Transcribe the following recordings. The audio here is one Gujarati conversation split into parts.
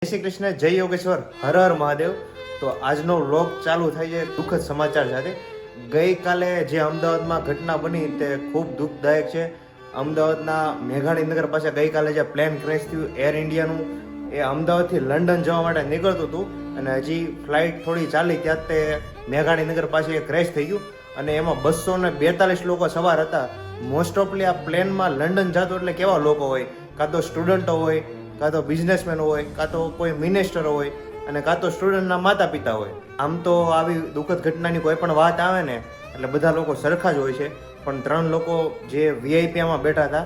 શ્રી કૃષ્ણ, જય યોગેશ્વર, હર હર મહાદેવ. તો આજનો વ્લોગ ચાલુ થાય છે દુઃખદ સમાચાર સાથે. ગઈકાલે જે અમદાવાદમાં ઘટના બની તે ખૂબ દુઃખદાયક છે. અમદાવાદના મેઘાણીનગર પાસે ગઈકાલે જે પ્લેન ક્રેશ થયું એર ઇન્ડિયાનું, એ અમદાવાદથી લંડન જવા માટે નીકળતું હતું અને હજી ફ્લાઇટ થોડી ચાલી ત્યાં તે મેઘાણીનગર પાસે ક્રેશ થઈ ગયું અને એમાં 242 લોકો સવાર હતા. મોસ્ટ ઓફલી આ પ્લેનમાં લંડન જતો એટલે કેવા લોકો હોય? કાં તો સ્ટુડન્ટો હોય, કાં તો બિઝનેસમેન હોય, કાં તો કોઈ મિનિસ્ટરો હોય અને કાં તો સ્ટુડન્ટના માતા પિતા હોય. આમ તો આવી દુઃખદ ઘટનાની કોઈ પણ વાત આવે ને એટલે બધા લોકો સરખા જ હોય છે, પણ 3 લોકો જે વીઆઈપીમાં બેઠા હતા,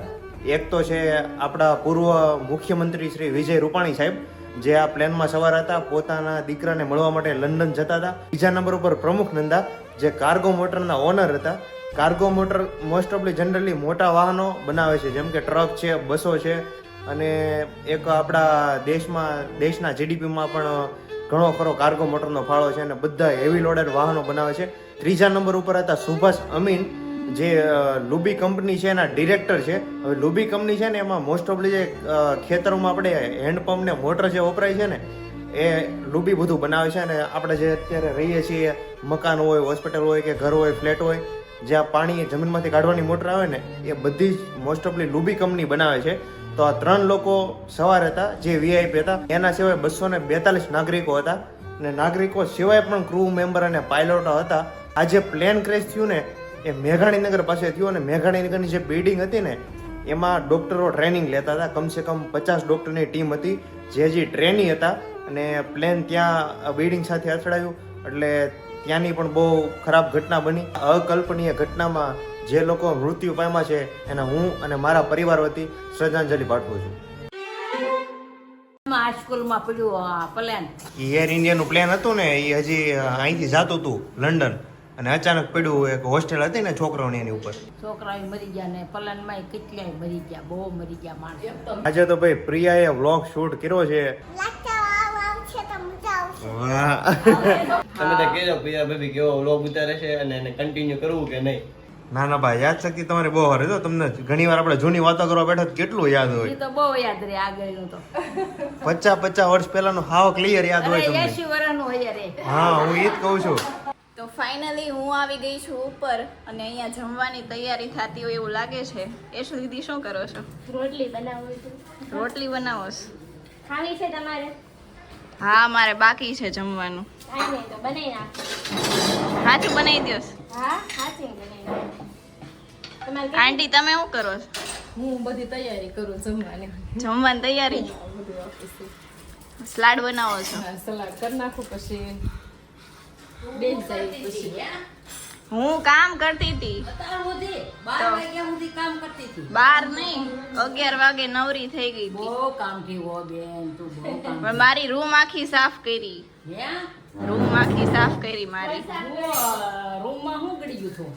એક તો છે આપણા પૂર્વ મુખ્યમંત્રી શ્રી વિજય રૂપાણી સાહેબ, જે આ પ્લેનમાં સવાર હતા, પોતાના દીકરાને મળવા માટે લંડન જતા હતા. બીજા નંબર ઉપર પ્રમુખ નંદા, જે કાર્ગો મોટરના ઓનર હતા. કાર્ગો મોટર મોસ્ટ ઓફલી જનરલી મોટા વાહનો બનાવે છે, જેમ કે ટ્રક છે, બસો છે, અને એક આપણા દેશના જીડીપીમાં પણ ઘણો ખરો કાર્ગો મોટરનો ફાળો છે અને બધા હેવી લોડેડ વાહનો બનાવે છે. ત્રીજા નંબર ઉપર હતા સુભાષ અમીન, જે લુબી કંપની છે એના ડિરેક્ટર છે. હવે લુબી કંપની છે ને એમાં મોસ્ટ ઓફલી જે ખેતરોમાં આપણે હેન્ડપંપ ને મોટર જે વપરાય છે ને એ લુબી બધું બનાવે છે. અને આપણે જે અત્યારે રહીએ છીએ, મકાન હોય, હોસ્પિટલ હોય કે ઘર હોય, ફ્લેટ હોય, જ્યાં પાણી જમીનમાંથી કાઢવાની મોટર આવે ને એ બધી જ મોસ્ટ ઓફલી લુબી કંપની બનાવે છે. તો આ 3 લોકો સવાર હતા જે વીઆઈપી હતા. એના સિવાય 242 નાગરિકો હતા અને નાગરિકો સિવાય પણ ક્રૂ મેમ્બર અને પાયલોટો હતા. આ જે પ્લેન ક્રેશ થયું ને એ મેઘાણીનગર પાસે થયું અને મેઘાણીનગરની જે બિલ્ડિંગ હતી ને એમાં ડોક્ટરો ટ્રેનિંગ લેતા હતા. કમસે કમ 50 ડોક્ટરની ટીમ હતી જે હજી ટ્રેની હતા અને પ્લેન ત્યાં બિલ્ડિંગ સાથે અથડાયું એટલે ત્યાંની પણ બહુ ખરાબ ઘટના બની. અકલ્પનીય ઘટનામાં જે લોકો મૃત્યુ પામ્યા છે એને હું અને મારા પરિવાર વતી શ્રદ્ધાંજલિ પાઠવું છું. આ સ્કૂલમાં પડ્યું પ્લેન, એર ઇન્ડિયાનું પ્લેન હતું ને એ હજી અહીંથી જતું હતું લંડન અને અચાનક પડ્યું. એક હોસ્ટેલ હતી ને છોકરાઓની, એની ઉપર છોકરાઓ મરી ગયા ને પ્લેનમાં કેટલાય મરી ગયા, બહુ મરી ગયા માણસો. આજે તો ભાઈ પ્રિયાએ વ્લોગ શૂટ કર્યો છે. તમે તો કહેજો પ્રિયા ભાભી કેવો વ્લોગ ઉતારે છે અને એને કન્ટિન્યુ કરવું કે નહીં. ના ના ભાઈ, યાદ શક્તિ તમારી બહુ સારી છે. તમને ઘણી વાર આપણે જૂની વાતો કરવા બેઠા તો કેટલું યાદ એ હોય. તો બહુ યાદ રહે આગળનું તો. 50 વર્ષ પહેલાનું હાવ ક્લિયર યાદ હોય તમને. 80 વર્ષનું હોય રે. હા, હું એ જ કહું છું. તો ફાઇનલી હું આવી ગઈ છું ઉપર અને અહીંયા જમવાની તૈયારી થતી હોય એવું લાગે છે. એ સુધી શું કરો છો? રોટલી બનાવું છું. રોટલી બનાવો છો? ખાવી છે તમારે? હા, મારે બાકી છે જમવાનું. કાંઈ નહીં તો બનાવી નાખ. સાચું બનાવી દો. હા સાચી બનાવી નાખ. તમારે આંટી તમે શું કરો છો? હું બધી તૈયારી કરું જમવાની. જમવાની તૈયારી? સલાડ બનાવો છો? સલાડ કરી નાખું પછી બેન જાય પછી હું કામ કરતી હતી. 12 વાગ્યા સુધી કામ કરતી હતી. 12 નહીં, 11 વાગે નવરી થઈ ગઈ હતી. બહુ કામ થયું હો બેન, તું બહુ કામ. પણ મારી રૂમ આખી સાફ કરી. હે? રૂમ આખી સાફ કરી મારી. રૂમમાં શું ગળી ગયું તું?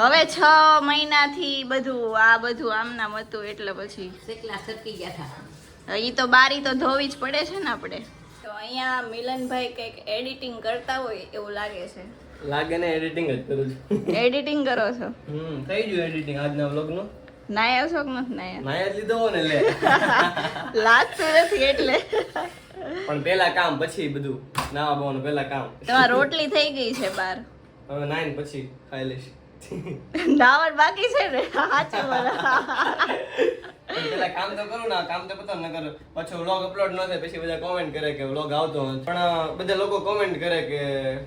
હવે 6 મહિનાથી બધું આમનામ હતું એટલે પછી શેકલા સરકી ગયા હતા. ઈ તો બારી તો ધોવી જ પડે છે ને આપણે. તો અહીંયા મિલનભાઈ કંઈક એડિટિંગ કરતા હોય એવું લાગે છે. લાગે ને એડિટિંગ જ કરું છું. એડિટિંગ કરો છો? થઈ ગયું એડિટિંગ આજના વ્લોગનું. નાયા છો કે નથી નાયા? નાયા જ લીધો ને લે. લાગતું નથી એટલે. પણ પેલા કામ પછી બધું નાવા બોવાનું પેલા કામ. તમારી રોટલી થઈ ગઈ છે બાર. હવે નાઈને પછી ખાઈ લઈશ. નાવડ બાકી છે ને? સાચું બોલો. પણ પેલા કામ તો કરું ને, કામ તો પતા ન કરું પછી વ્લોગ અપલોડ ન થાય પછી બધા કોમેન્ટ કરે કે વ્લોગ આવતો નથી. પણ બધા લોકો કોમેન્ટ કરે કે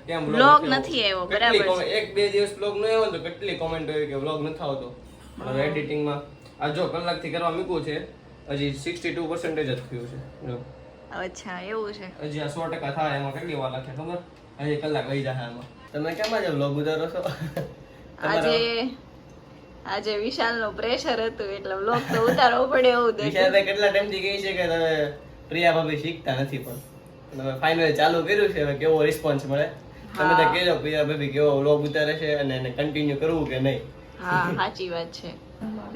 કેમ વ્લોગ નથી આવ્યો. બરાબર છે. 1-2 દિવસ વ્લોગ ન આવ્યો તો કેટલી કોમેન્ટ હોય કે વ્લોગ નથી આવતો. હવે એડિટિંગમાં આ જો કલાકથી કરવા મૂક્યું છે, હજી 62% જ થયું છે. જો અચ્છા એવું છે. હજી આ 100% થાય એમાં કેટલી વાર લાગે ખબર? હજી કલાક વહી જાય એમાં. તમે કેમ આજે વ્લોગ ઉતારો છો? આજે વિશાલનું પ્રેશર હતું એટલે વ્લોગ તો ઉતારવો પડે એવું દેખું. વિશાલભાઈ કેટલા ટાઈમથી કહે છે કે તમે પ્રિયા ભાભી શીખતા નથી, પણ હવે ફાઇનલી ચાલુ કર્યું છે. હવે કેવો રિસ્પોન્સ મળે તમે તો કહેજો પ્રિયા ભાભી કેવો વ્લોગ ઉતારે છે અને એને કન્ટિન્યુ કરવું કે નહીં. હા સાચી વાત છે.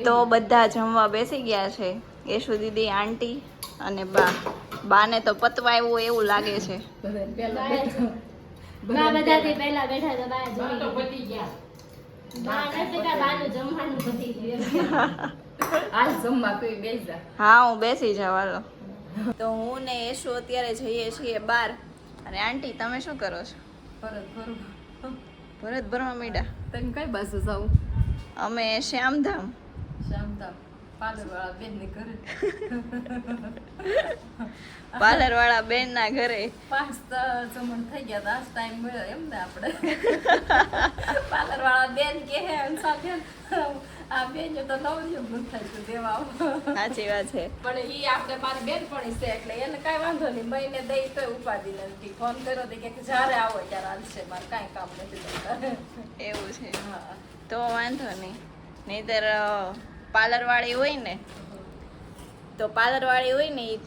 તો બધા જમવા બેસી ગયા છે. યશુ દીદી, આંટી અને બાને તો પતવા એવું લાગે છે. બા બધાથી પહેલા બેઠા તો બા જમી પતી ગયા. બા નથી કે બાનું જમવાનું પતી ગયું. હાલ જમવા કોઈ બેસી જા. હા હું બેસી જાવ હાલો. તો હું ને યશુ અત્યારે જઈએ છીએ બહાર. અને આંટી તમે શું કરો છો? પરત ભરું. ભરત ભરવા માંડ્યા. તમે કઈ બાજુ જાવ? અમે શ્યામધામ. શામધામ પાર્લર વાળા બેન ને ઘરે. પાર્લર વાળા બેન ના ઘરે 5 જમણ થઈ ગયા તા. આજ ટાઈમ મળ્યો એમ ને આપણે. પાર્લર વાળા બેન કે હે સાથે આ બેન તો નવરિયો ભૂલ થાય તો દેવા આવો. સાચી વાત છે. પણ ઈ આપણે મારી બેનપણી છે એટલે એને કાંઈ વાંધો નહીં. મહિને દઈ તોય ઉપાધિ નથી. ફોન કર્યો તો કે જ્યારે આવો ત્યારે હાલશે, મારે કાંઈ કામ નથી કરતા. એવું છે. હા તો વાંધો નહીં. નહીતર પાર્લર વાળી હોય ને તો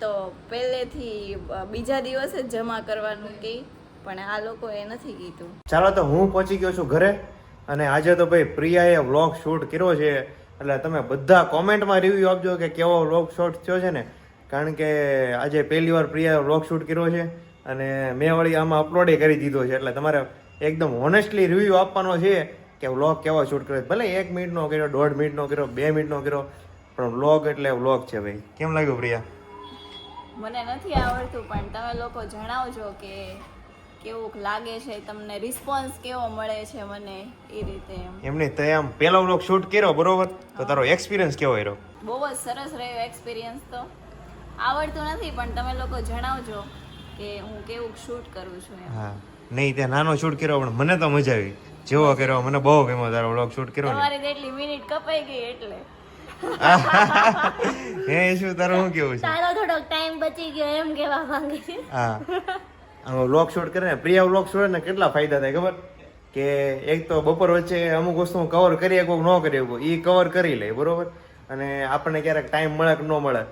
તો પહેલેથી બીજા દિવસે જ જમા કરવાનું કે, પણ આ લોકોએ નથી કીધું. ચાલો તો હું પહોંચી ગયો છું ઘરે અને આજે તો ભાઈ પ્રિયાએ વ્લોગ શૂટ કર્યો છે એટલે તમે બધા કોમેન્ટમાં રિવ્યુ આપજો કે કેવો વ્લોગ શૂટ થયો છે ને, કારણ કે આજે પહેલી વાર પ્રિયાએ વ્લોગ શૂટ કર્યો છે અને મેં વળી આમાં અપલોડ કરી દીધો છે એટલે તમારે એકદમ હોનેસ્ટલી રિવ્યુ આપવાનો છે કે વ્લોગ કેવો શૂટ કર્યો. ભલે 1 મિનિટનો કર્યો, 1.5 મિનિટનો કર્યો, 2 મિનિટનો કર્યો, પણ વ્લોગ એટલે વ્લોગ છે ભાઈ. કેમ લાગ્યું પ્રિયા? મને નથી આવડતું પણ તમે લોકો જણાવજો કે કેવું લાગે છે તમને, રિસ્પોન્સ કેવો મળે છે મને એ રીતે. એમની તે આમ પહેલો વ્લોગ શૂટ કર્યો બરોબર, તો તારો એક્સપિરિયન્સ કેવો રહ્યો? બહુ જ સરસ રહ્યો એક્સપિરિયન્સ. તો આવડતું નથી પણ તમે લોકો જણાવજો કે હું કેવું શૂટ કરું છું એમ. હા નહીં, તે નાનો શૂટ કર્યો પણ મને તો મજા આવી. જેવો કર્યો મને બહુ ગમ્યો તારો વ્લોગ શૂટ કર્યો ને. તમારી તેટલી મિનિટ કપાઈ ગઈ એટલે. હે શું તારું શું કેવું છે? તારો થોડોક ટાઈમ બચી ગયો એમ કહેવા માંગે છે. હા વ્લોગ શૂટ કરે ને પ્રિયા વ્લોગ શૂટ ને કેટલા ફાયદા થાય ખબર? કે એક તો બપોર વચ્ચે અમુક વસ્તુ કવર કરી શકો ન કરી શકો, એ કવર કરી લે બરોબર. અને આપણને ક્યારેક ટાઈમ મળે કે ન મળે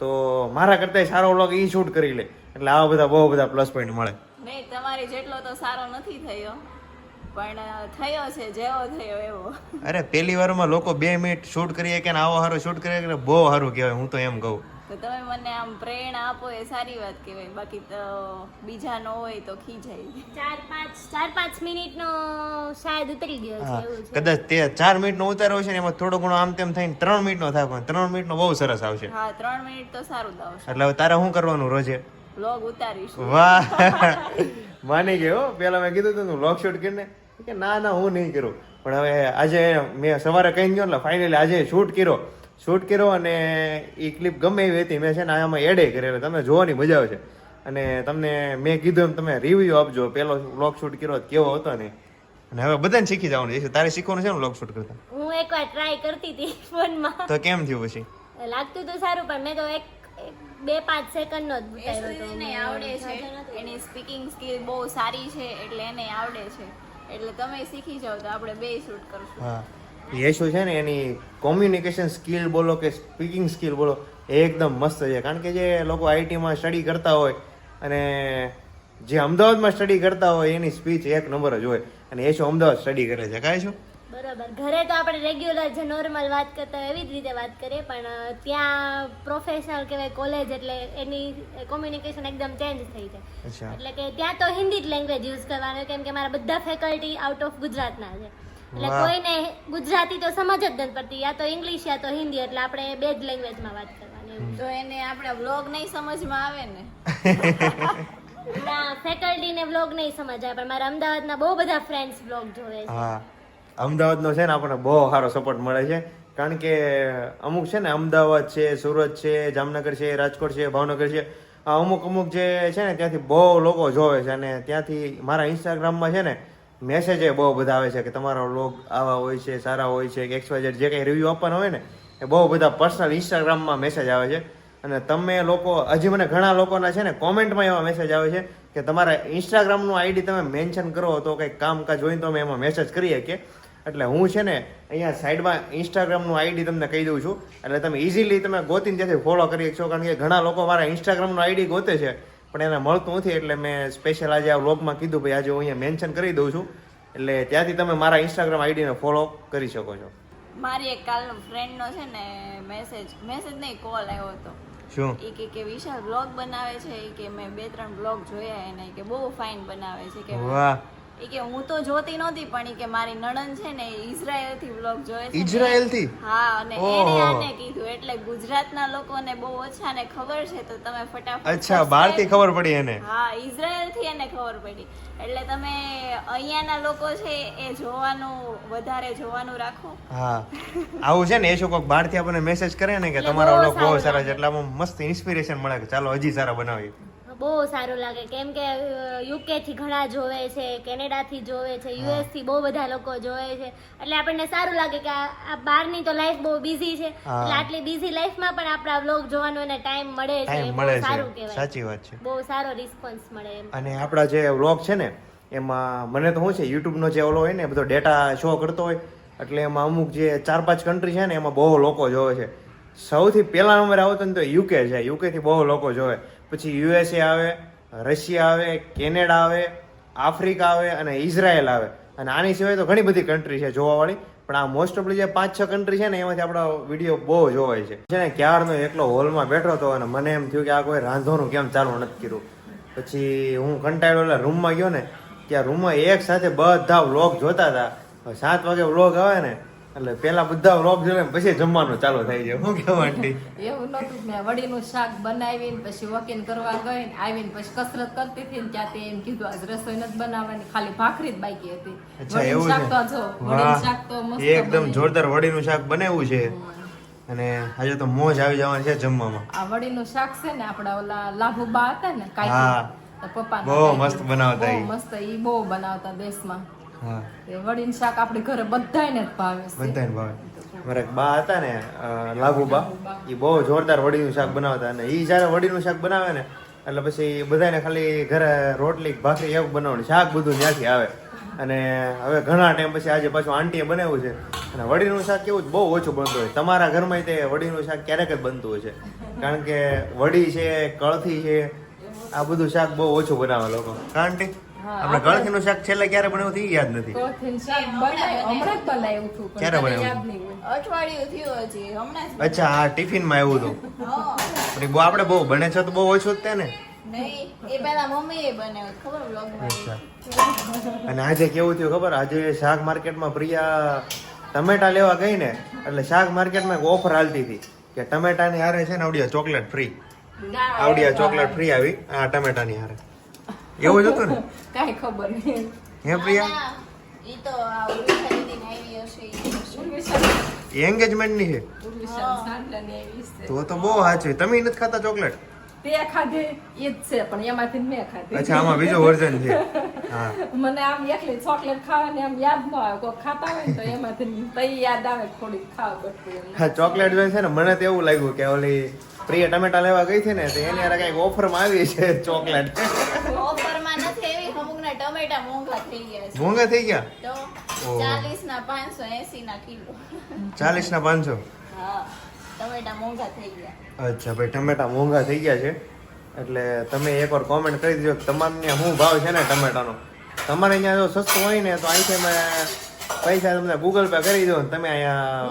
તો મારા કરતા સારો વ્લોગ એ શૂટ કરી લે, એટલે આવા બધા બહુ બધા પ્લસ પોઈન્ટ મળે. નહીં તમારી જેટલો તો સારો નથી થયો પણ થયો છે જેવો થયો એવો. અરે પહેલી વારમાં લોકો 2 મિનિટ શૂટ કરીએ કે આવો સારો શૂટ કરીએ કે બહુ સારું કહેવાય, હું તો એમ કહું. તો તમે મને આમ પ્રેરણા આપો એ સારી વાત કહેવાય, બાકી તો બીજા ન હોય તો ખીજાય. 4-5 મિનિટનો શાયદ ઉતરી ગયો છે હા એવું છે. કદાચ તે 4 મિનિટનો ઉતારો છે ને એમાં થોડો ઘણો આમ તેમ થઈને 3 મિનિટનો થાય, પણ 3 મિનિટનો બહુ સરસ આવશે. હા 3 મિનિટ તો સારું જ આવશે. એટલે હવે તારે શું કરવાનું રોજે? વ્લોગ ઉતારીશું. વાહ માની ગયો. પેલા મેં કીધું તું વ્લોગ શૂટ કરીને કે ના હું નહીં કરું, પણ હવે આજે મેં સવારે કહી ગયો એટલે ફાઇનલી આજે શૂટ કર્યો અને એ ક્લિપ ગમે એવી હતી મેં છે ને આમાં એડે કરેલો, તમે જોવાની મજા આવશે. અને તમને મેં કીધું એમ તમે રિવ્યુ આપજો પેલો વ્લોગ શૂટ કર્યો કેવો હતો ને. અને હવે બધાને શીખી જવાનું છે. તારે શીખવાનું છે ને વ્લોગ શૂટ કરતા? હું એકવાર ટ્રાય કરતી હતી ફોનમાં, તો કેમ થયું પછી? લાગતું તો સારું પણ મેં તો 2-5 સેકન્ડનો જ ઉતાર્યો હતો. એને આવડે છે, એની સ્પીકિંગ સ્કિલ બહુ સારી છે એટલે એને આવડે છે, એટલે તમે શીખી જાઓ તો આપણે બે શૂટ કરશું. હા યશુ છે ને એની કોમ્યુનિકેશન સ્કિલ બોલો કે સ્પીકિંગ સ્કિલ બોલો એ એકદમ મસ્ત છે. કારણ કે જે લોકો આઈટીમાં સ્ટડી કરતા હોય અને જે અમદાવાદમાં સ્ટડી કરતા હોય એની સ્પીચ 1 નંબર જ હોય, અને યશુ અમદાવાદ સ્ટડી કરે છે. કાંઈ શું બરાબર, ઘરે તો આપણે રેગ્યુલર જે નોર્મલ વાત કરતા હોય એવી જ રીતે વાત કરીએ, પણ ત્યાં પ્રોફેશનલ કહેવાય કોલેજ એટલે એની કોમ્યુનિકેશન એકદમ ચેન્જ થઈ જાય. અચ્છા. એટલે કે ત્યાં તો હિન્દી જ લેંગ્વેજ યુઝ કરવાનું, કેમ કે મારા બધા ફેકલ્ટી આઉટ ઓફ ગુજરાતના છે, એટલે વાહ. કોઈને ગુજરાતી તો સમજ જ નથી પડતી, યા તો ઇંગ્લિશ યા તો હિન્દી, એટલે આપણે બે જ લેંગ્વેજમાં વાત કરવાની. તો એને આપણે વ્લોગ નહીં સમજમાં આવે ને. ના ફેકલ્ટીને વ્લોગ નહીં સમજ આવે, પણ મારા અમદાવાદના બહુ બધા ફ્રેન્ડ્સ વ્લોગ જોવે છે. હા અમદાવાદનો છે ને આપણને બહુ સારો સપોર્ટ મળે છે, કારણ કે અમુક છે ને અમદાવાદ છે, સુરત છે, જામનગર છે, રાજકોટ છે, ભાવનગર છે, આ અમુક જે છે ને ત્યાંથી બહુ લોકો જોવે છે. અને ત્યાંથી મારા ઇન્સ્ટાગ્રામમાં છે ને મેસેજ બહુ બધા આવે છે કે તમારા વ્લોગ આવા હોય છે, સારા હોય છે, કે XYZ જે કંઈ રિવ્યૂ આપવાના હોય ને એ બહુ બધા પર્સનલ ઇન્સ્ટાગ્રામમાં મેસેજ આવે છે. અને તમે લોકો હજી મને ઘણા લોકોના છે ને કોમેન્ટમાં એવા મેસેજ આવે છે કે તમારા ઇન્સ્ટાગ્રામનું આઈડી તમે મેન્શન કરો તો કંઈક કામકાજ હોય તો અમે એમાં મેસેજ કરીએ કે. એટલે હું છે ને અહીંયા સાઈડમાં ઇન્સ્ટાગ્રામનું આઈડી તમને કહી દઉં છું, એટલે તમે ઇઝીલી તમે ગોતીને ત્યાંથી ફોલો કરી શકશો. કારણ કે ઘણા લોકો મારા ઇન્સ્ટાગ્રામનું આઈડી ગોતે છે પણ એને મળતું નથી, એટલે મેં સ્પેશિયલ આજે આ વ્લોગમાં કીધું ભાઈ આજે હું અહીંયા મેન્શન કરી દઉં છું, એટલે ત્યાંથી તમે મારા ઇન્સ્ટાગ્રામ આઈડીને ફોલો કરી શકો છો. મારી એક કાલનો ફ્રેન્ડનો છે ને મેસેજ નહીં કોલ આવ્યો હતો. શું એ કે વિશાલ બ્લોગ બનાવે છે, એ કે મેં 2-3 બ્લોગ જોયા એને કે બહુ ફાઇન બનાવે છે કે. વાહ એ કે હું તો જોતી નહોતી પણ ઈ કે મારી નણંદ છે ને ઇઝરાયલ થી વ્લોગ જોવે છે ને. ઇઝરાયલ થી? હા, અને ઓહો. એને આને કીધું એટલે ગુજરાતના લોકોને બહુ ઓછાને ખબર છે તો તમે ફટાફટ અચ્છા, બહારથી ખબર પડી એને. હા, ઇઝરાયલ થી એને ખબર પડી એટલે તમે અહીંયાના લોકો છે એ વધારે જોવાનું રાખો. હા, આવું છે ને એ શું કોઈક બહારથી આપણને મેસેજ કરે ને કે એટલે તમારા બહુ વ્લોગ બહુ સારું સારા છે લાગે. એટલે આમાં મસ્ત ઇન્સ્પિરેશન મળે કે ચાલો હજી સારા બનાવીએ. બહુ સારું લાગે કેમ કે યુકે થી ઘણા જોવે છે, કેનેડા થી જોવે છે, યુએસ થી બહુ બધા લોકો જોવે છે એટલે આપણને સારું લાગે કે આ બહારની તો લાઈફ બહુ બિઝી છે હા. એટલે આટલી બિઝી લાઈફમાં પણ આપણા વ્લોગ જોવાનો એને ટાઈમ મળે છે. ટાઈમ એ મળે બહુ સારું છે, કહેવાય. સાચી વાત છે. બહુ સારો રિસ્પોન્સ મળે એમ. અને આપણા જે વ્લોગ છે ને એમાં મને તો શું છે યુટ્યુબનો જે ઓલો હોય ને બધો ડેટા શો કરતો હોય એટલે એમાં અમુક જે 4-5 કન્ટ્રી છે ને એમાં બહુ લોકો જોવે છે. સૌથી પહેલા નંબરે આવતો ને તો યુકે છે. યુકે થી બહુ લોકો જોવે, પછી યુએસએ આવે, રશિયા આવે, કેનેડા આવે, આફ્રિકા આવે અને ઇઝરાયલ આવે. અને આની સિવાય તો ઘણી બધી કન્ટ્રી છે જોવાવાળી, પણ આ મોસ્ટ ઓફલી જે 5-6 કન્ટ્રી છે ને એમાંથી આપણા વિડીયો બહુ જોવાય છે. છે ને ક્યારનો એકલો હોલમાં બેઠો હતો અને મને એમ થયું કે આ કોઈ રાંધવાનું કેમ ચાલુ નથી કર્યું. પછી હું કંટાળ્યો એટલે રૂમમાં ગયો ને ત્યાં રૂમમાં એક સાથે બધા વ્લોગ જોતા હતા. 7 વાગે વ્લોગ આવે ને એટલે પેલા બધા વ્લોગ જોઈને પછી જમવાનું ચાલુ થઈ જાય. શું કહેવું આંટી? એવું નતું. મેં વડીનું શાક બનાવીને પછી વોકિંગ કરવા ગઈ ને આવીને પછી કસરત કરતી હતી ને ત્યાં તે એમ કીધું આજ રસોઈ નથી બનાવવાની, ખાલી ભાખરી જ બાકી હતી. અચ્છા, વડીનું એવું શાક છે? તો જો વડીનું શાક તો મસ્ત એકદમ બન્યું. જોરદાર વડીનું શાક બનાવ્યું છે અને આજે તો મોજ આવી જવાની છે જમવામાં. આ વડીનું શાક છે ને આપડા ઓલા લાભુબા હતા ને હા. કાંઈ પપ્પા બહુ મસ્ત બનાવતા ઈ. મસ્ત ઈ બહુ બનાવતા દેશમાં. હા, એ વડીનું શાક આપણે ઘરે બધાયને જ ભાવે છે. બધાને ભાવે. મારા એક બા હતા ને લાભુબા, એ બહુ જોરદાર વડીનું શાક બનાવતા અને એ જ્યારે વડીનું શાક બનાવે ને એટલે પછી બધાને ખાલી ઘરે રોટલી ભાખરી એવું બનાવવાનું, શાક બધું ત્યાંથી આવે. અને હવે ઘણા ટાઈમ પછી આજે પાછું આંટીએ બનાવ્યું છે અને વડીનું શાક કેવું બહુ ઓછું બનતું હોય. તમારા ઘરમાં તે વડીનું શાક ક્યારેક જ બનતું હોય છે કારણ કે વડી છે, કળથી છે, આ બધું શાક બહુ ઓછું બનાવે લોકો. આંટી આપણે ગળથીનું શાક છેલ્લે ક્યારે બનાવ્યું હતું ઈ યાદ નથી. કોથીનું શાક બનાવ્યું, હમણાં જ બનાવ્યું હતું, પણ ક્યારે મને બનાવ્યું? યાદ નહીં હોય. અઠવાડિયું થયું હજી હમણાં જ. અચ્છા, હા, ટિફિનમાં આવ્યું હતું. હા. પણ ઈ આપણે બહુ બને છે તો બહુ ઓછું જ તે ને. નહીં, એ પહેલા મમ્મીએ બનાવ્યું ખબર વ્લોગમાં. અચ્છા. અને આજે કેવું થયું ખબર? આજે શાક માર્કેટમાં પ્રિયા ટમેટા લેવા ગઈ ને એટલે શાક માર્કેટમાં એક ઓફર હાલતી હતી કે ટમેટાની હારે છે ને આવડિયા ચોકલેટ ફ્રી. આવડિયા ચોકલેટ ફ્રી આવી આ ટમેટાની હારે. એવું જ હતું ને? કાંઈ ખબર નહીં. હે પ્રિયા? ઈ તો આ ઉર્વિશા દીદીને આવી હશે ઈ હશે. ઉર્વિશા- એ એંગેજમેન્ટની છે ઉર્વિશા સાંડલાની એવી છે. તો બહુ સાચું. તમે નથી ખાતા ચોકલેટ? તે ખાધે ઈ જ છે પણ એમાંથી મેં ખાધી. અચ્છા, આમાં બીજું વર્ઝન છે. હા, મને આમ એકલી ચોકલેટ ખાવાની આમ યાદ ન આવે. કોઈ ખાતા હોય ને તો એમાંથી તઈ યાદ આવે થોડીક ખાવ બધું એમ. હા, ચોકલેટ જોઈને છે ને મને તો એવું લાગ્યું કે ઓલી પ્રિયા ટમેટા લેવા ગઈ છે ને તો એની હારે કઈક ઓફરમાં આવી છે ચોકલેટ. ઓફરમાં નથી એવી, અમુકના ટમેટા મોંઘા થઈ ગયા છે. મોંઘા થઈ ગયા? તો ઓહ. 40 ના 580 ના કિલો. 40 ના 500. હા, ટમેટા મોંઘા થઈ ગયા. અચ્છા ભાઈ, ટમેટા મોંઘા થઈ ગયા છે એટલે તમે એકવાર કોમેન્ટ કરી દેજો કે તમારે ત્યાં શું ભાવ છે ને ટમેટાનો. તમારે અહીંયા જો સસ્તું હોય ને તો અહીંથી અમે પૈસા તમને ગૂગલ પે કરી દો ને તમે અહીંયા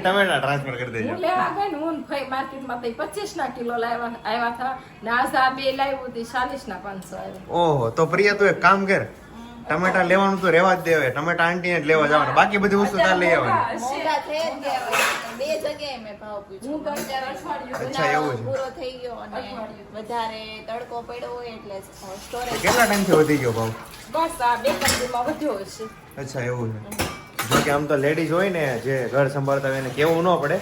ટમેટા ટ્રાન્સફર કરી દેજો. હું લેવા ગઈ ને હું ફઈ માર્કેટમાં તો 25 ના કિલો આવ્યા હતા ને આજ આ બે લાવ્યું હતી 40 ના 500 આવ્યા. ઓહો, તો પ્રિયા તું એક કામ કર, ટમેટા લેવાનું તો રહેવા જ દેવે, ટમેટા આંટીને જ લેવા જવાના, બાકી બધી વસ્તુ તાર લઈ આવવાની. મોંઘા થઈ જ ગયા હોય. બે જગ્યાએ મેં ભાવ પૂછ્યો. હું તો અત્યારે અઠવાડિયું અચ્છા, એવું છે. પૂરો થઈ ગયો અને વધારે તડકો પડ્યો હોય એટલે સ્ટોરેજ. કેટલા ટાઈમથી વધી ગયો ભાવ? બસ આ બે કંપનીમાં વધ્યો હશે. અચ્છા, એવું છે. જો કે આમ તો લેડીઝ હોય ને જે ઘર સંભાળતા હોય એને કેવું ન પડે,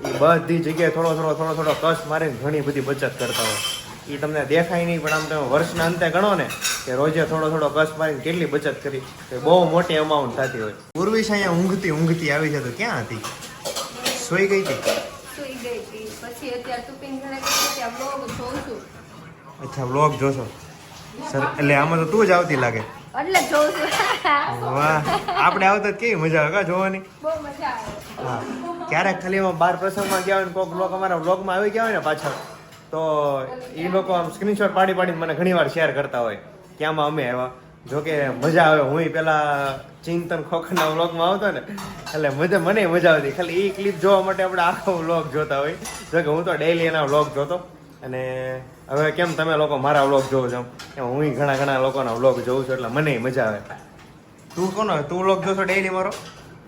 એ બધી જગ્યાએ થોડો કષ્ટ મારીને ઘણી બધી બચત કરતા હોય. એ તમને દેખાય નહીં પણ આમ તમે વર્ષના અંતે ગણો ને કે રોજે થોડો કષ્ટ મારીને કેટલી બચત કરી તો બહુ મોટી અમાઉન્ટ થતી હોય. ઉર્વિશા અહીંયા ઊંઘતી આવી છે તો ક્યાં હતી? સોઈ ગઈ હતી? સુઈ ગઈ હતી પછી અત્યારે ટિફિન ઘરે ગઈ ત્યાં બ્લોગ જોઉં છું. અચ્છા, વ્લોગ જોશો? સર, એટલે આમાં તો તું જ આવતી લાગે. એટલે જોઉં છું. વાહ, આપણે આવતા કેવી મજા આવે કા જોવાની. બહુ મજા આવે. હા, ક્યારેક ખાલી એમાં બાર પ્રસંગમાં ગયા હોય ને કોઈક લોકો અમારા વ્લોગમાં આવી ગયા હોય ને પાછળ તો એ લોકો આમ સ્ક્રીનશોટ પાડીને મને ઘણીવાર શેર કરતા હોય કે આમાં અમે આવ્યા. જોકે મજા આવે. હું પેલા ચિંતન ખોખરના વ્લોગમાં આવતો ને એટલે મને મજા આવતી. ખાલી એ ક્લિપ જોવા માટે આપણે આખો વ્લોગ જોતા હોય. જોકે હું તો ડેઈલી એના વ્લોગ જોતો અને હવે કેમ તમે લોકો મારા વ્લોગ જોવો છો એમ હું ઘણા લોકોના વ્લોગ જોઉં છું એટલે મને મજા આવે. તું વ્લોગ જોશો ડેઈલી મારો?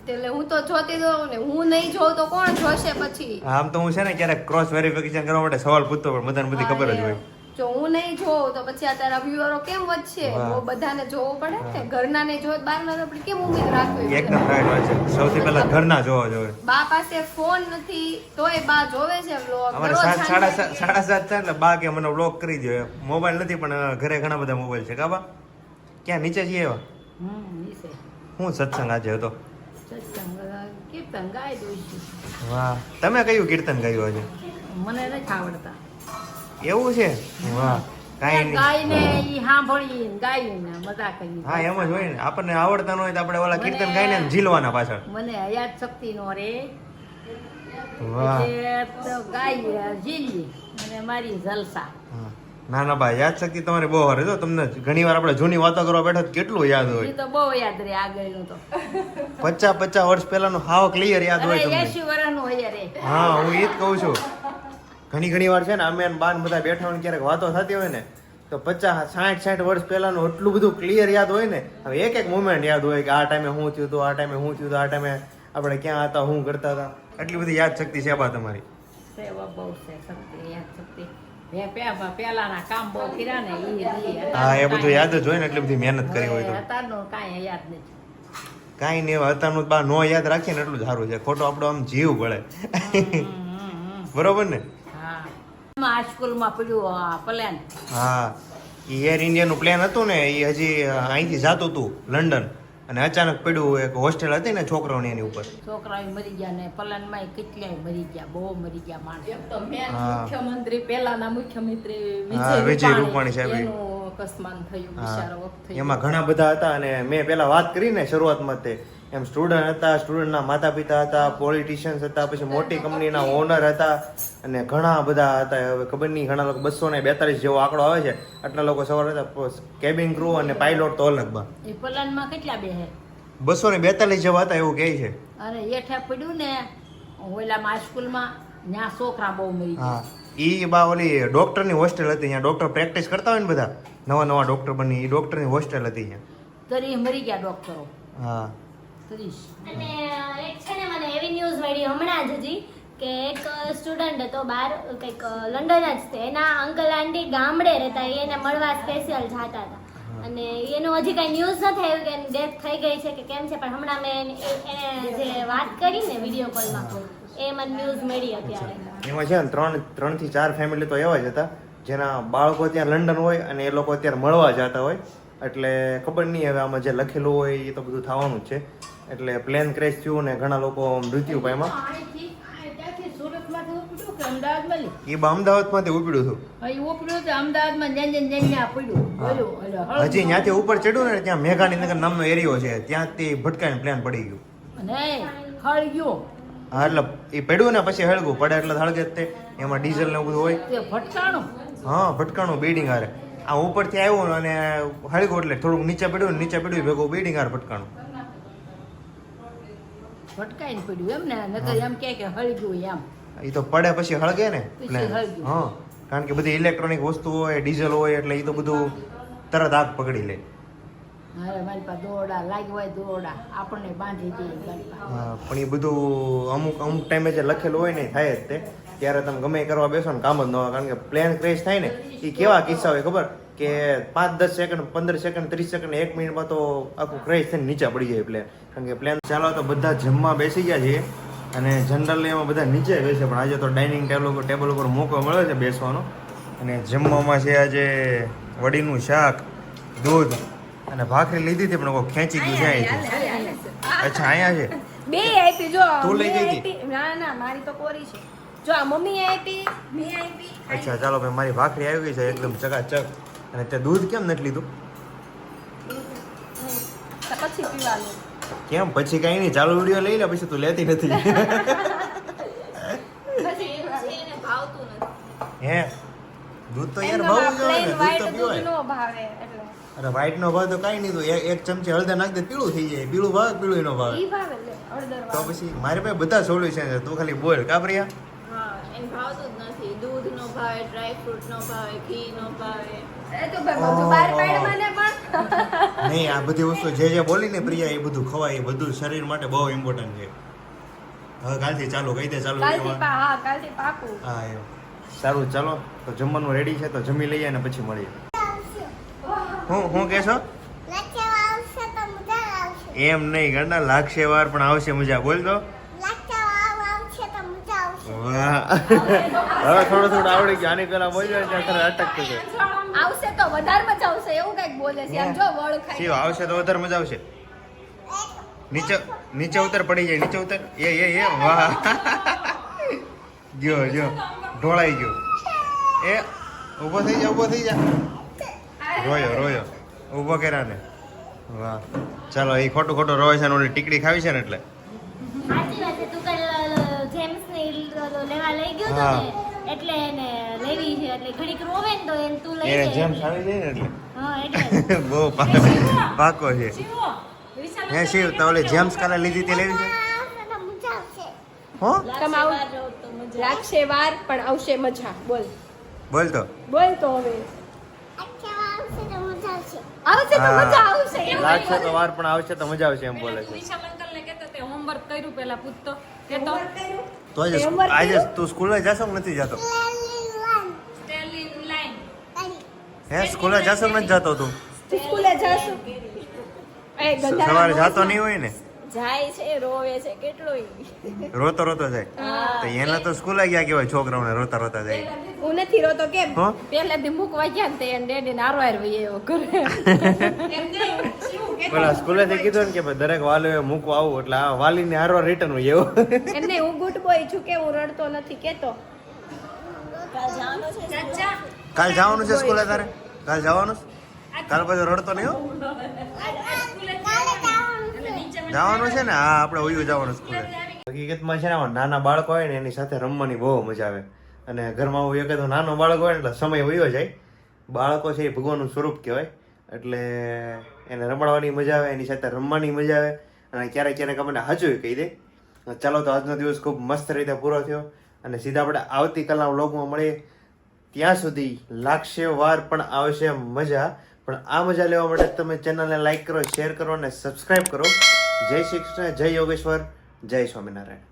એટલે હું તો જોતી જ હોઉં ને, હું નહીં જોઉં તો કોણ જોશે પછી? આમ તો હું છે ને ક્યારેક ક્રોસ વેરિફિકેશન કરવા માટે સવાલ પૂછતો પણ બધાને બધી ખબર જ હોય. જો હું નહીં જોઉં તો પછી આ તારા વ્યુઅરો કેમ વધશે? વાહ. બહુ બધાને જોવું પડે ને, ઘરના ને જોત બહારના આપણે કેમ ઉમ્મીદ રાખવી? એકદમ રાઈટ વાત છે. સૌથી પહેલા ઘરના જોવા જોઈએ. બા પાસે ફોન નથી તોય બા જોવે છે vlog. અમારે દરરોજ સાડા સાંજે. સાત થાય એટલે બા કે મને વ્લોગ કરી દો. મોબાઈલ નથી પણ ઘરે ઘણા બધા મોબાઈલ છે. કાબા ક્યાં નીચે છીએ એવા? વિશે હું સત્સંગ આજે હતો. સત્સંગ કીર્તન ગાઈ દઉં છું. વાહ, તમે કયું કીર્તન ગાયું આજે? મને નથી આવડતા. એવું છે? વાહ, કાંઈ નહીં. ગાઈને ઈ સાંભળીએ ને ગાઈને મજા કરીએ. હા, એમ જ હોય ને. આપણને આવડતા ન હોય તો આપણે ઓલા કીર્તન ગાઈને ને ઝીલવાના પાછળ. મને યાદ શક્તિ નો રે વાહ. એટલે તો ગાઈએ ઝીલી અને મારી જલસા. હા. ના ના ભાઈ, યાદ શક્તિ તમારે બહુ હારી જો. તમને ઘણી વાર આપણે જૂની વાતો કરવા બેઠા તો કેટલું યાદ ઈ હોય. તો બહુ યાદ રે આગળનું તો. 50 વર્ષ પહેલાનું હાવ ક્લિયર યાદ હોય અરે તમને. 80 વર્ષનું હોય રે. હા, હું ઈ જ કહું છું. ઘણી વાર છે ને અમે ને બાન બધા બેઠા હોય ને ક્યારેક વાતો થતી હોય ને તો 50-60 વર્ષ પહેલાનું એટલું બધું ક્લિયર યાદ હોય ને. હવે એક મોમેન્ટ યાદ હોય કે આ ટાઈમે શું થયું હતું, આ ટાઈમે શું થયું હતું, આ ટાઈમે આપણે ક્યાં હતા, શું કરતા હતા. એટલી બધી યાદ શક્તિ છે બા તમારી. સેવા બહુ છે શક્તિ, યાદ શક્તિ. પેલાના કામ બહુ કર્યા ને ઈ હા, એ બધું યાદ જ હોય ને એટલી બધી મહેનત કરી હોય તો. અત્યારનું કાંઈ યાદ નથી. કાંઈ નહીં, અત્યારનું બા નો યાદ રાખીએ ને એટલું જ સારું છે. ખોટો આપણો આમ જીવ બળે. બરોબર ને? હા, આ સ્કૂલમાં પડ્યું આ પ્લેન. હા, એ એર ઇન્ડિયાનું પ્લેન હતું ને એ હજી અહીંથી જાતું હતું લંડન અને અચાનક પડ્યું. એક હોસ્ટેલ હતી ને છોકરાઓની એની ઉપર છોકરાઓ મરી ગયા ને પ્લેનમાં કેટલાય મરી ગયા, બહુ મરી ગયા માણસ. એક તો મેન હા. મુખ્યમંત્રી પેલાના મુખ્યમંત્રી હા, વિજય રૂપાણી સાહેબ. એનું અકસ્માત થયું, બિચારો વખત થયું. એમાં ઘણા બધા હતા અને મેં પેલા વાત કરી ને શરૂઆતમાં તે એમ સ્ટુડન્ટ હતા, સ્ટુડન્ટના માતા પિતા હતા, પોલિટિશિયન્સ હતા, પછી મોટી કંપનીના ઓનર હતા અને ઘણા બધા હતા. હવે ખબર નહીં, ઘણા લોકો 242 જેવો આંકડો આવે છે. આટલા લોકો સવાર હતા. કેબિન ક્રૂ અને પાયલોટ તો અલગ બા એ પ્લેનમાં કેટલા બેહે? 242 જેવા હતા એવું કહે છે. અને એઠે પડ્યું ને ઓલામાં સ્કૂલમાં ત્યાં છોકરા બહુ મરી ગયા. હા, ઈ બા ઓલી ડોક્ટરની હોસ્ટેલ હતી. અહીંયા ડોક્ટર પ્રેક્ટિસ કરતા હોય ને બધા નવા ડોક્ટર બની, એ ડોક્ટરની હોસ્ટેલ હતી અહીંયા. તરી મરી ગયા ડોક્ટરો. હા, 30. અને એક છે ને મને એવી ન્યૂઝ મળી હમણાં જ હજી કે એક સ્ટુડન્ટ હતો બહાર કંઈક લંડન જ છે, એના અંકલ આંટી ગામડે રહેતા, એને મળવા સ્પેશિયલ જતા હતા અને એનું હજી કાંઈ ન્યૂઝ નથી આવ્યું કે એની ડેથ થઈ ગઈ છે કે કેમ છે, પણ હમણાં મેં એને જે વાત કરી ને વિડીયો કોલમાં એ મને ન્યૂઝ મળી અત્યારે. એમાં છે ને 3 થી 4 ફેમિલી તો એવા જ હતા જેના બાળકો ત્યાં લંડન હોય અને એ લોકો અત્યારે મળવા જતા હોય. એટલે ખબર નહીં હવે આમાં જે લખેલું હોય એ તો બધું થવાનું જ છે. એટલે પ્લેન ક્રેશ થયું ને ઘણા લોકો મૃત્યુ પામ્યા. ત્યાંથી સુરતમાંથી ઉપડ્યું કે અમદાવાદમાં લી? એ બા અમદાવાદમાંથી ઉપડ્યું હતું. અહીં ઉપડ્યું તો અમદાવાદમાં જ્યાં પડ્યું. બોલું, એટલે હજી ત્યાંથી ઉપર ચડ્યું ને ત્યાં મેઘાણીનગર નામનો એરિયો છે, ત્યાંથી ભટકાઈને પ્લેન પડી ગયું. અને હળગ્યો હા, એટલે એ પડ્યું ને પછી હળગું પડે એટલે હળગે જ તે. એમાં ડીઝલ ને એવું બધું હોય. તે ભટકાણું. હા, ભટકાણું બિલ્ડિંગ હારે. આ ઉપરથી આવ્યું અને હળગું એટલે થોડુંક નીચે પડ્યું ભેગું બિલ્ડિંગ હારે ભટકાણું. ભટકાઈને પડ્યું એમ ને, નકર એમ કે હળગ્યું એમ. એ તો પડે પછી હળગે ને પછી પ્લેન. હળગ્યું. હા, કારણ કે બધી ઇલેક્ટ્રોનિક વસ્તુ હોય, ડીઝલ હોય એટલે એ તો બધું તરત આગ પકડી લે. મારે મારી પાસે દોરડા લાગ્યો હોય, દોરડા આપણને બાંધી દે મારી પાસે. હા, પણ એ બધું અમુક ટાઈમે જે લખેલું હોય ને એ થાય જ તે. ત્યારે તમે ગમે એ કરવા બેસો ને કામ જ ન હોય. કારણ કે પ્લેન ક્રેશ થાય ને એ કેવા કિસ્સા હોય ખબર કે 5-10 સેકન્ડ, 15 સેકન્ડ, 30 સેકન્ડ, 1 મિનિટમાં તો આખું ક્રેશ થઈને નીચે પડી જાય પ્લેન. કારણ કે પ્લેન ચાલો તો બધા જમવા બેસી ગયા છીએ અને જનરલી એમાં બધા નીચે બેસે, પણ આજે તો ડાઇનિંગ ટેબલ ઉપર મોકો મળ્યો છે બેસવાનો. અને જમવામાં છે આજે વડીનું શાક, દૂધ અને ભાખરી લીધી હતી પણ કોઈ ખેંચી ગયું છે અહીંથી. અચ્છા, અહીંયા છે. બે આપી જો તું લઈ મેં ગઈ હતી? આપી. ના મારી તો કોરી છે. જો આ મમ્મી આપી, મેં આપી. અચ્છા, ચાલો ભાઈ, મારી ભાખરી આવી ગઈ છે એકદમ ચકાચક. અને તે દૂધ કેમ નથી લીધું? તો પછી પીવાનું. કેમ પછી કઈ નહીં, ચાલુ વિડીયો લઈ લે, પછી તું લેતી નથી. પછી પીવાનું. એને ભાવતું નથી. હે, દૂધ તો યાર એમ બહુ તો જોઈએ ને, plain દૂધ white તો દૂધ પીવાય. નો ભાવે એટલે. અરે વ્હાઈટ નો ભાવ તો કઈ નહીં, તો એક ચમચી હળદર નાખ દે, પીળું થઈ જાય. પીળું ભાવે, પીળું નો ભાવે. ઈ ભાવે લે હળદર તો વાળું. પછી મારી પાસે બધા સોલ્યુશન છે, તું ખાલી બોલ કાબરિયા. હા, એને ભાવતું જ નથી. દૂધ નો ભાવ ભાવે, ડ્રાય ફ્રૂટ નો ભાવે, ઘી નો ભાવે. એ તો ભાઈ બધું બહાર પાડ મને પણ નહીં, આ બધી વસ્તુ જે બોલી ને પ્રિયા, એ બધું ખવાય, એ બધું શરીર માટે બહુ ઇમ્પોર્ટન્ટ છે. હવે કાલથી ચાલુ કહી દે, ચાલુ કાલથી હા કાલથી પાકું. હા એમ. સારું, ચાલો તો જમવાનું રેડી છે, તો જમી લઈએ અને પછી મળીએ. હું કહેશો? એમ નહીં ગણના, લાગશે વાર પણ આવશે મજા. બોલ તો. વાહ, હવે થોડું આવડી ગયું. આની પેલા બોલ્યો ત્યાં અટકતું છે. આવશે તો વધારે મજા આવશે એવું કઈક બોલે છે આમ જો વળ ખાઈ શિવ આવશે તો વધારે મજા આવશે. નીચે ઉતર, પડી જાય નીચે ઉતર. એ વાહ, ગયો ઢોળાઈ ગયો. એ ઊભો થઈ જા. રોયો ઊભો કર્યા ને. વાહ, ચાલો. એ ખોટું રોય છે ને, ઓલી ટીકડી ખાવી છે ને એટલે. સાચી વાત છે. તું કાલ જેમ્સ ને લેવા લઈ ગયો તો હા. ને, એટલે એને લેવી છે. એટલે ઘડીક રોવે ને તો એને તું લઈ એને જાય. જેમ આવી જાય ને એટલે. હા, એટલે બહુ પાકો છે. હે શિવ, તો ઓલી જેમ્સ કાલે લીધી તે લેવી છે? હો, લાગશે વાર પણ આવશે મજા. બોલ બોલ તો. તો હવે આવશે તો મજા આવશે એમ લાગશે તો વાર પણ આવશે તો મજા આવશે એમ બોલે છે. હોમવર્ક કર્યું પેલા પૂછતો કે તો તો આજે તું સ્કૂલે જાશો કે નથી જતો? Stall in line. હે, સ્કૂલે જાશો કે નથી જતો તું? સ્કૂલે જાશું એ ગંધા સવારે જાતો નહીં હોય ને? જાય છે, રોવે છે કેટલોય. રોતો જાય. તો એને તો સ્કૂલે ગયા કેવાય, છોકરાઓને રોતા જાય. હું નથી રોતો કેમ હો, પહેલેથી મૂકવા ગયા ને તે એને ડેડી ને હારવાર વહી એવો કરે. પેલા સ્કૂલેથી કીધું ને કે ભાઈ દરેક વાલીએ મૂકવા આવું, એટલે આ વાલીને હારવા રિટર્ન હોય એવું. એમને હું ગુડ બોય છું કે હું રડતો નથી કેતો. કાલ જવાનું છે સ્કૂલે તારે? કાલ જવાનું છે? કાલ પછી રડતો નહીં હો. જવાનું છે ને? હા, આપણે ઓયું જવાનું સ્કૂલે. હકીકતમાં છે ને, આમાં નાના બાળકો હોય ને એની સાથે રમવાની બહુ મજા આવે. અને ઘરમાં હું એક નાનો બાળક હોય ને એટલે સમય વયો જાય. બાળકો છે એ ભગવાનનું સ્વરૂપ કહેવાય, એટલે એને રમાડવાની મજા આવે, એની સાથે રમવાની મજા આવે. અને ક્યારેક આપણને હાચું કહી દે. ચાલો, તો આજનો દિવસ ખૂબ મસ્ત રીતે પૂરો થયો અને સીધા આપણે આવતીકાલના વ્લોગમાં મળીએ. ત્યાં સુધી લાગશે વાર પણ આવશે મજા. પણ આ મજા લેવા માટે તમે ચેનલને લાઈક કરો, શેર કરો અને સબસ્ક્રાઈબ કરો. જય શ્રી કૃષ્ણ, જય યોગેશ્વર, જય સ્વામિનારાયણ.